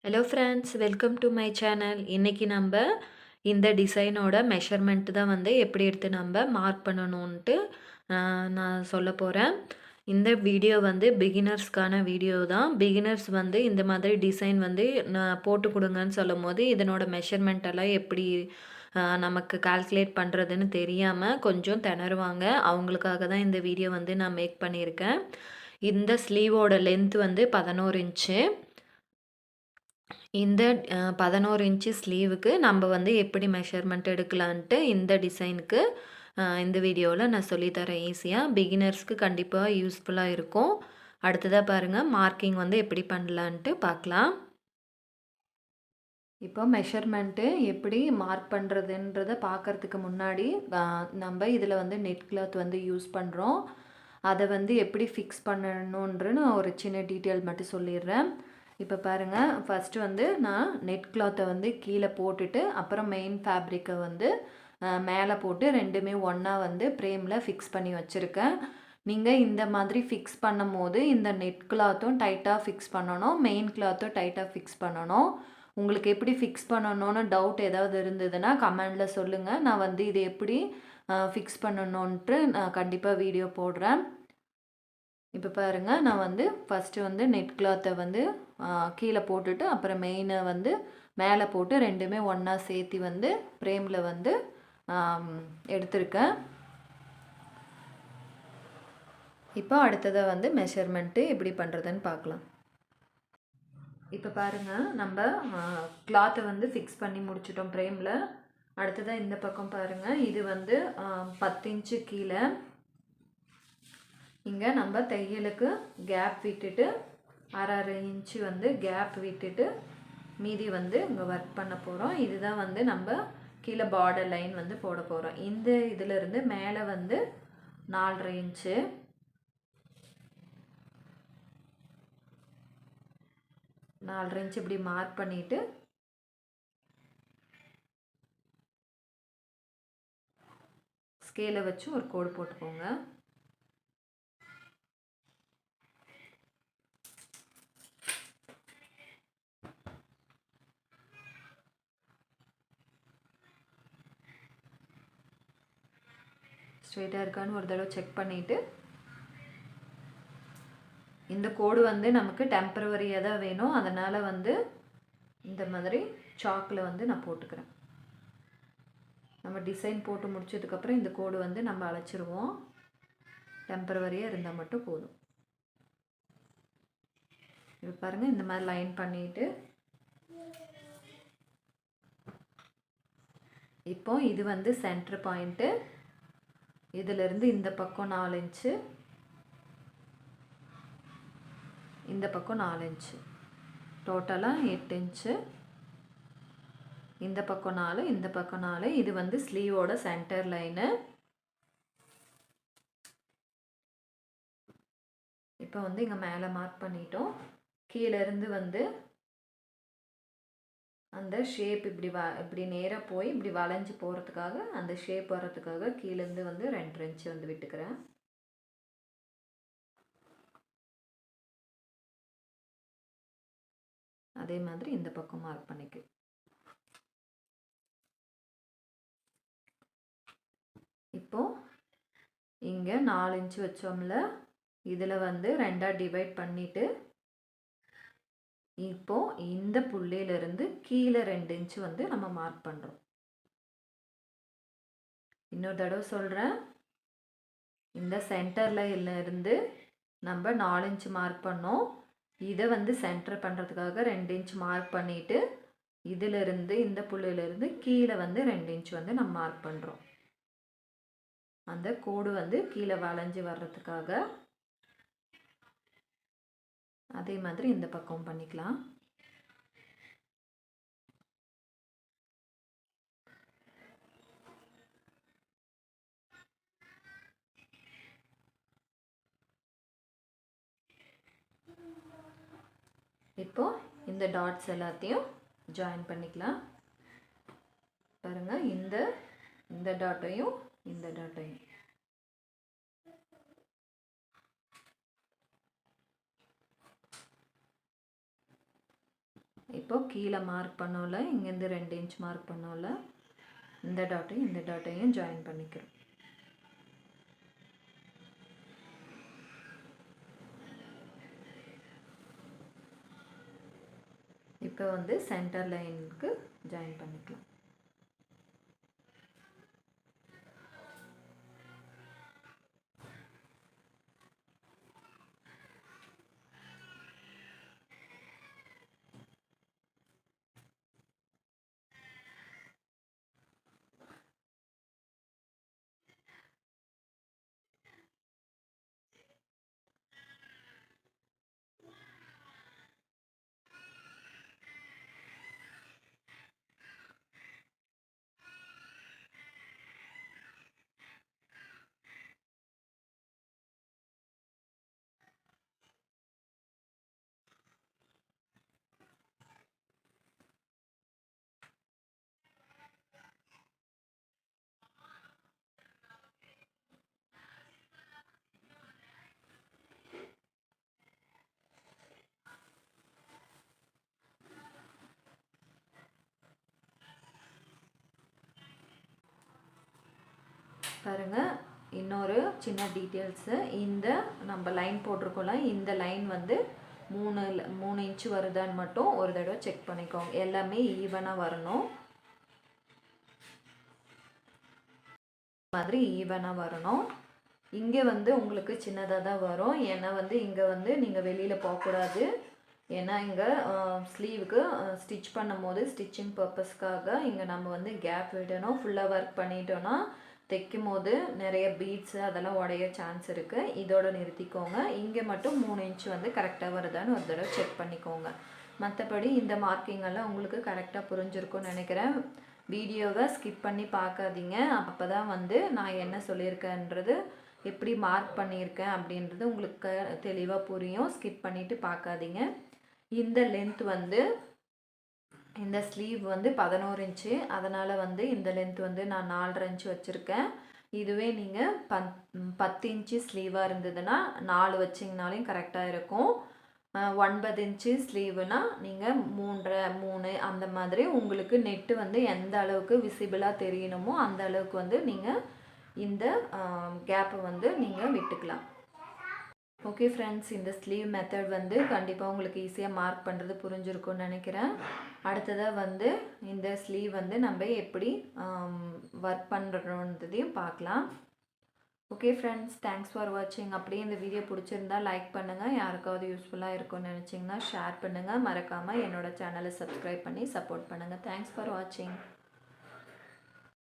Hello friends, welcome to my channel. இன்றைக்கி நம்ம இந்த டிசைனோட மெஷர்மெண்ட் தான் வந்து எப்படி எடுத்து நம்ம மார்க் பண்ணணுன்ட்டு நான் சொல்ல போகிறேன். இந்த வீடியோ வந்து பிகினர்ஸ்க்கான வீடியோ தான். பிகினர்ஸ் வந்து இந்த மாதிரி டிசைன் வந்து நான் போட்டு கொடுங்கன்னு சொல்லும் போது இதனோட மெஷர்மெண்ட் எல்லாம் எப்படி நமக்கு கால்குலேட் பண்ணுறதுன்னு தெரியாமல் கொஞ்சம் திணறுவாங்க. அவங்களுக்காக தான் இந்த வீடியோ வந்து நான் மேக் பண்ணியிருக்கேன். இந்த ஸ்லீவோட லென்த் வந்து 11 இன்ச்சு. இந்த 11 இன்ச்சு ஸ்லீவுக்கு நம்ம வந்து எப்படி மெஷர்மெண்ட் எடுக்கலான்ட்டு இந்த டிசைனுக்கு இந்த வீடியோவில் நான் சொல்லித்தரேன். ஈஸியாக பிகினர்ஸ்க்கு கண்டிப்பாக யூஸ்ஃபுல்லாக இருக்கும். அடுத்ததாக பாருங்கள், மார்க்கிங் வந்து எப்படி பண்ணலான்ட்டு பார்க்கலாம். இப்போ மெஷர்மெண்ட்டு எப்படி மார்க் பண்ணுறதுன்றதை பார்க்குறதுக்கு முன்னாடி நம்ம இதில் வந்து நெட் கிளாத் வந்து யூஸ் பண்ணுறோம். அதை வந்து எப்படி ஃபிக்ஸ் பண்ணணுன்றன்னு ஒரு சின்ன டீட்டெயில் மட்டும் சொல்லிடுறேன். இப்போ பாருங்கள், ஃபஸ்ட்டு வந்து நான் நெட் கிளாத்தை வந்து கீழே போட்டுட்டு அப்புறம் மெயின் ஃபேப்ரிக்கை வந்து மேலே போட்டு ரெண்டுமே ஒன்றா வந்து ஃப்ரேமில் ஃபிக்ஸ் பண்ணி வச்சுருக்கேன். நீங்கள் இந்த மாதிரி ஃபிக்ஸ் பண்ணும் போது இந்த நெட் கிளாத்தும் டைட்டாக ஃபிக்ஸ் பண்ணணும், மெயின் கிளாத்தும் டைட்டாக ஃபிக்ஸ் பண்ணணும். உங்களுக்கு எப்படி ஃபிக்ஸ் பண்ணணும்னு டவுட் ஏதாவது இருந்ததுன்னா கமெண்டில் சொல்லுங்கள். நான் வந்து இது எப்படி ஃபிக்ஸ் பண்ணணுன்ட்டு நான் கண்டிப்பாக வீடியோ போடுறேன். இப்போ பாருங்கள், நான் வந்து ஃபஸ்ட்டு வந்து நெட் கிளாத்தை வந்து கீழே போட்டுட்டு அப்புறம் மெயினை வந்து மேலே போட்டு ரெண்டுமே ஒன்றா சேர்த்து வந்து ஃப்ரேமில் வந்து எடுத்திருக்கேன். இப்போ அடுத்ததை வந்து மெஷர்மெண்ட்டு எப்படி பண்ணுறதுன்னு பார்க்கலாம். இப்போ பாருங்கள், நம்ம கிளாத்தை வந்து ஃபிக்ஸ் பண்ணி முடிச்சிட்டோம் ஃப்ரேமில். அடுத்ததாக இந்த பக்கம் பாருங்கள், இது வந்து 10 இன்ச்சு கீழே இங்கே நம்ம தையலுக்கு கேப் விட்டுட்டு அரை இன்ச்சு வந்து கேப் விட்டுட்டு மீதி வந்து இங்கே ஒர்க் பண்ண போகிறோம். இதுதான் வந்து நம்ம கீழே பார்டர் லைன் வந்து போட போகிறோம். இந்த இதிலிருந்து மேலே வந்து 4.5 இன்ச்சு, இப்படி மார்க் பண்ணிவிட்டு ஸ்கேலை வச்சு ஒரு கோடு போட்டுக்கோங்க. ஸ்ட்ரெயிட்டாக இருக்கான்னு ஒரு தடவை செக் பண்ணிவிட்டு, இந்த கோடு வந்து நமக்கு டெம்பரவரியாக தான் வேணும், அதனால் வந்து இந்த மாதிரி சாக்கில் வந்து நான் போட்டுக்கிறேன். நம்ம டிசைன் போட்டு முடிச்சதுக்கப்புறம் இந்த கோடு வந்து நம்ம அழைச்சிருவோம். டெம்பரவரியாக இருந்தால் மட்டும் போதும். இப்போ பாருங்கள், இந்த மாதிரி லைன் பண்ணிவிட்டு இப்போ இது வந்து சென்டர் பாயிண்ட்டு. இதிலிருந்து இந்த பக்கம் 4 இன்ச்சு, இந்த பக்கம் 4 இன்ச்சு, டோட்டலாக 8 இன்ச்சு. இந்த பக்கம் 4, இந்த பக்கம் 4. இது வந்து ஸ்லீவோட சென்டர் லைனு. இப்போ வந்து இங்கே மேலே மார்க் பண்ணிட்டோம். கீழேருந்து வந்து அந்த ஷேப் இப்படி நேராக போய் இப்படி வளைஞ்சு போகிறதுக்காக, அந்த ஷேப் வர்றதுக்காக கீழேருந்து வந்து 2 இன்ச்சு வந்து விட்டுக்கிறேன். அதே மாதிரி இந்த பக்கம் மார்க் பண்ணிக்க. இப்போ இங்கே 4 இன்ச்சு வச்சோம்ல, இதில் வந்து 2ஆக டிவைட் பண்ணிவிட்டு இப்போ இந்த புள்ளியிலிருந்து கீழே 2 இன்ச்சு வந்து நம்ம மார்க் பண்ணுறோம். இன்னொரு தடவை சொல்கிறேன், இந்த சென்டரில் இருந்து நம்ம 4 இன்ச்சு மார்க் பண்ணோம். இதை வந்து சென்டர் பண்ணுறதுக்காக 2 இன்ச் மார்க் பண்ணிவிட்டு இதிலிருந்து இந்த புள்ளியிலிருந்து கீழே வந்து 2 இன்ச் வந்து நம்ம மார்க் பண்ணுறோம். அந்த கோடு வந்து கீழே வளைஞ்சு வர்றதுக்காக. அதே மாதிரி இந்த பக்கம் பண்ணிக்கலாம். இப்போ இந்த டாட்ஸ் எல்லாத்தையும் ஜாயின் பண்ணிக்கலாம். பாருங்கள், இந்த டாட்டையும் இந்த டாட்டையும் இப்போ கீழே மார்க் பண்ணோம்ல, இங்கேருந்து 2 இன்ச் மார்க் பண்ணோம்ல, இந்த டாட்டையும் ஜாயின் பண்ணிக்கிறோம். இப்போ வந்து சென்டர் லைனுக்கு ஜாயின் பண்ணிக்கலாம். பாருங்கள், இன்னொரு சின்ன டீட்டெயில்ஸு, இந்த நம்ம லைன் போட்டிருக்கோம்ல, இந்த லைன் வந்து 3 இன்ச்சு வருதான்னு மட்டும் ஒரு தடவை செக் பண்ணிக்கோங்க. எல்லாமே ஈவனாக வரணும், மாதிரி ஈவனாக வரணும். இங்கே வந்து உங்களுக்கு சின்னதாக தான் வரும், ஏன்னா வந்து இங்கே வந்து நீங்கள் வெளியில் போகக்கூடாது. ஏன்னா இங்கே ஸ்லீவுக்கு ஸ்டிச் பண்ணும் போது ஸ்டிச்சிங் பர்பஸ்க்காக இங்கே நம்ம வந்து கேப் விடணும். ஃபுல்லாக ஒர்க் பண்ணிட்டோன்னா தைக்கும் போது நிறைய பீட்ஸு அதெல்லாம் உடைய சான்ஸ் இருக்குது. இதோட நிறுத்திக்கோங்க. இங்கே மட்டும் 3 இன்ச் வந்து கரெக்டாக வருதான்னு ஒரு தடவை செக் பண்ணிக்கோங்க. மற்றபடி இந்த மார்க்கிங்கெல்லாம் உங்களுக்கு கரெக்டாக புரிஞ்சிருக்கும்னு நினைக்கிறேன். வீடியோவை ஸ்கிப் பண்ணி பார்க்காதீங்க, அப்போ தான் வந்து நான் என்ன சொல்லியிருக்கேன்றது, எப்படி மார்க் பண்ணியிருக்கேன் அப்படின்றது உங்களுக்கு தெளிவாக புரியும். ஸ்கிப் பண்ணிவிட்டு பார்க்காதீங்க. இந்த லென்த் வந்து, இந்த ஸ்லீவ் வந்து 11 இன்ச்சு, அதனால் வந்து இந்த லென்த் வந்து நான் 4.5 இன்ச்சு வச்சுருக்கேன். இதுவே நீங்கள் 10 இன்ச்சு ஸ்லீவாக இருந்ததுன்னா 4 வச்சிங்கனாலையும் கரெக்டாக இருக்கும். 9 இன்ச்சு ஸ்லீவுனா நீங்கள் 3.5 அந்த மாதிரி உங்களுக்கு நெட்டு வந்து எந்த அளவுக்கு விசிபிளாக தெரியணுமோ அந்த அளவுக்கு வந்து நீங்கள் இந்த கேப்பை வந்து நீங்கள் விட்டுக்கலாம். ஓகே ஃப்ரெண்ட்ஸ், இந்த ஸ்லீவ் மெத்தட் வந்து கண்டிப்பாக உங்களுக்கு ஈஸியாக மார்க் பண்ணுறது புரிஞ்சிருக்கும்னு நினைக்கிறேன். அடுத்ததாக வந்து இந்த ஸ்லீவ் வந்து நம்ம எப்படி ஒர்க் பண்ணுறோன்றதையும் பார்க்கலாம். ஓகே ஃப்ரெண்ட்ஸ், தேங்க்ஸ் ஃபார் வாட்சிங். அப்படியே இந்த வீடியோ பிடிச்சிருந்தா லைக் பண்ணுங்கள், யாருக்காவது யூஸ்ஃபுல்லாக இருக்கும்னு நினச்சிங்கன்னா ஷேர் பண்ணுங்கள். மறக்காமல் என்னோடய சேனலை சப்ஸ்கிரைப் பண்ணி சப்போர்ட் பண்ணுங்கள். தேங்க்ஸ் ஃபார் வாட்சிங்.